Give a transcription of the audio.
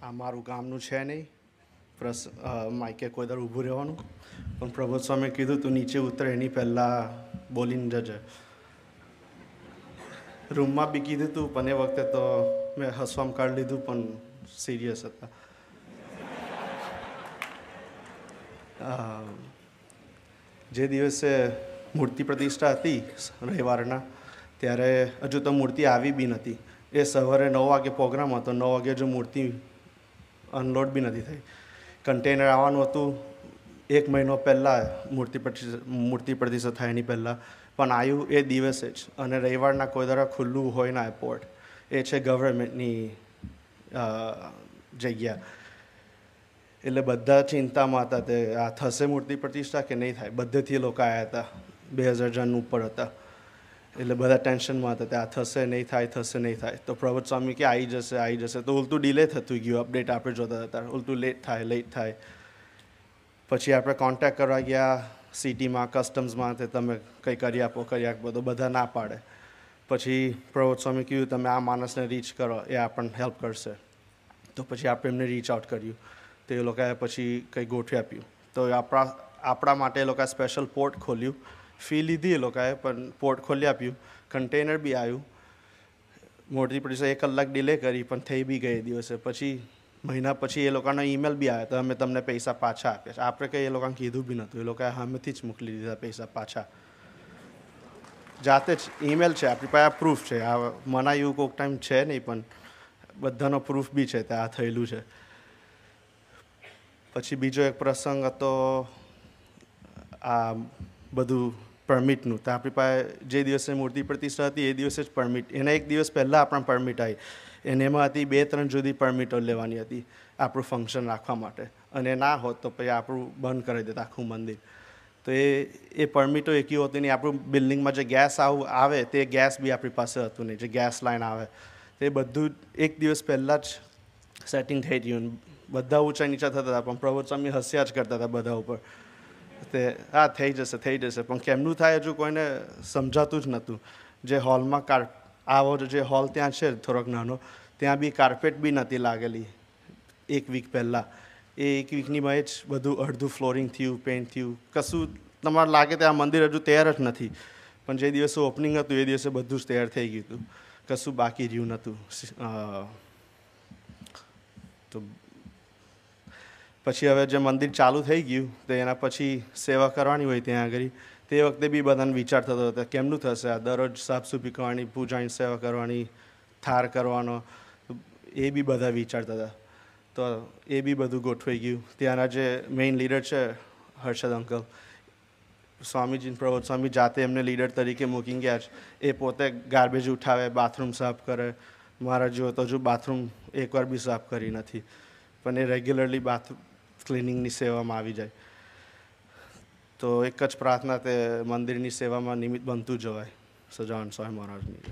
આ મારું ગામનું છે નહીં, માઇકે કોઈ દર ઊભું રહેવાનું, પણ પ્રબોધ સ્વામીએ કીધું તું નીચે ઉતરે એની પહેલાં બોલીને જજે. રૂમમાં બી કીધું હતું, પણ એ વખતે તો મેં હસવામાં કાઢી લીધું, પણ સિરિયસ હતા. જે દિવસે મૂર્તિ પ્રતિષ્ઠા હતી રવિવારના, ત્યારે હજુ તો મૂર્તિ આવી બી નથી. એ સવારે 9 વાગે પ્રોગ્રામ હતો, 9 વાગે હજુ મૂર્તિ અનલોડ બી નથી થઈ. કન્ટેનર આવવાનું હતું 1 મહિનો પહેલાં, મૂર્તિ પ્રતિષ્ઠા થાય એની પહેલાં, પણ આવ્યું એ દિવસે જ. અને રવિવારના કોઈ દર ખુલ્લું હોય ના એરપોર્ટ, એ છે ગવર્મેન્ટની જગ્યા. એટલે બધા ચિંતામાં હતા તે આ થશે મૂર્તિ પ્રતિષ્ઠા કે નહીં થાય. બધેથી લોકો આવ્યા હતા, 2000 જણ ઉપર હતા. એટલે બધા ટેન્શનમાં હતા, આ થશે નહીં થાય, થશે નહીં થાય. તો પ્રબોધ સ્વામી કે આવી જશે. તો ઉલટું ડિલે થતું ગયું. અપડેટ આપણે જોતા હતા, ઉલટું લેટ થાય. પછી આપણે કોન્ટેક્ટ કરવા ગયા સિટીમાં, કસ્ટમ્સમાં, તે તમે કંઈ કરી આપો. તો બધા ના પાડે. પછી પ્રબોધ સ્વામી કીધું તમે આ માણસને રીચ કરો, એ આપણને હેલ્પ કરશે. તો પછી આપણે એમને રીચ આઉટ કર્યું. તો એ લોકોએ પછી કંઈ ગોઠવી આપ્યું. તો આપણા માટે એ લોકોએ સ્પેશિયલ પોર્ટ ખોલ્યું. ફી લીધી એ લોકોએ, પણ પોર્ટ ખોલી આપ્યું. કન્ટેનર બી આવ્યું. મૂર્તિ પ્રતિષ્ઠા 1 કલાક ડિલે કરી, પણ થઈ બી ગઈ એ દિવસે. પછી મહિના પછી એ લોકોનો ઈમેલ બી આવ્યો, તો અમે તમને પૈસા પાછા આપ્યા છે. આપણે કંઈ એ લોકોને કીધું બી નહોતું. એ લોકોએ સામેથી જ મોકલી દીધા પૈસા પાછા. જાતે જ ઈમેલ છે આપણી પાસે, આ પ્રૂફ છે. આ મનાયું કોઈક ટાઈમ છે નહીં, પણ બધાનો પ્રૂફ બી છે, ત્યાં આ થયેલું છે. પછી બીજો એક પ્રસંગ હતો આ બધું પરમિટનું. તો આપણી પાસે જે દિવસે મૂર્તિ પ્રતિષ્ઠા હતી એ દિવસે જ પરમિટ, એના 1 દિવસ પહેલાં આપણને પરમિટ આવી. અને એમાં હતી 2-3 જુદી પરમિટો લેવાની હતી આપણું ફંક્શન રાખવા માટે. અને ના હોત તો પછી આપણું બંધ કરી દેતા આખું મંદિર. તો એ પરમિટો એકી હોતી નહીં. આપણું બિલ્ડિંગમાં જે ગેસ આવે તે ગેસ બી આપણી પાસે હતું નહીં, જે ગેસ લાઈન આવે તે બધું 1 દિવસ પહેલાં જ સેટિંગ થઈ ગયું. બધા ઊંચા નીચા થતા હતા, પણ પ્રબોધ સ્વામી હસ્યા જ કરતા હતા બધા ઉપર. તે હા થઈ જશે. પણ કેમનું થાય હજુ કોઈને સમજાતું જ નહોતું. જે હોલમાં આવો જે હોલ ત્યાં છે થોડોક નાનો, ત્યાં બી કાર્પેટ બી નથી લાગેલી 1 વીક પહેલાં. એ 1 વીકનીમાં જ બધું અડધું ફ્લોરિંગ થયું, પેન્ટ થયું. કશું તમારે લાગે તે આ મંદિર હજુ તૈયાર જ નથી. પણ જે દિવસે ઓપનિંગ હતું એ દિવસે બધું જ તૈયાર થઈ ગયું હતું. કશું બાકી રહ્યું નહોતું. તો પછી હવે જે મંદિર ચાલુ થઈ ગયું, તો એના પછી સેવા કરવાની હોય ત્યાં આગળ, તે વખતે બી બધાને વિચાર થતો હતો કેમનું થશે. આ દરરોજ સાફસૂફી કરવાની, પૂજાની સેવા કરવાની, થાર કરવાનો, એ બી બધા વિચારતા હતા. તો એ બી બધું ગોઠવાઈ ગયું. ત્યાંના જે મેઇન લીડર છે હર્ષદ અંકલ, સ્વામીજી પ્રબોધ સ્વામી જાતે એમને લીડર તરીકે મૂકી ગયા છે. એ પોતે ગાર્બેજ ઉઠાવે, બાથરૂમ સાફ કરે. મારા જેવો તો હજુ બાથરૂમ એકવાર બી સાફ કરી નથી, પણ એ રેગ્યુલરલી બાથરૂમ ક્લિનિંગની સેવામાં આવી જાય. તો એક જ પ્રાર્થના તે મંદિરની સેવામાં નિમિત્ત બનતું જવાય. સજાનંદ સ્વામી મહારાજની.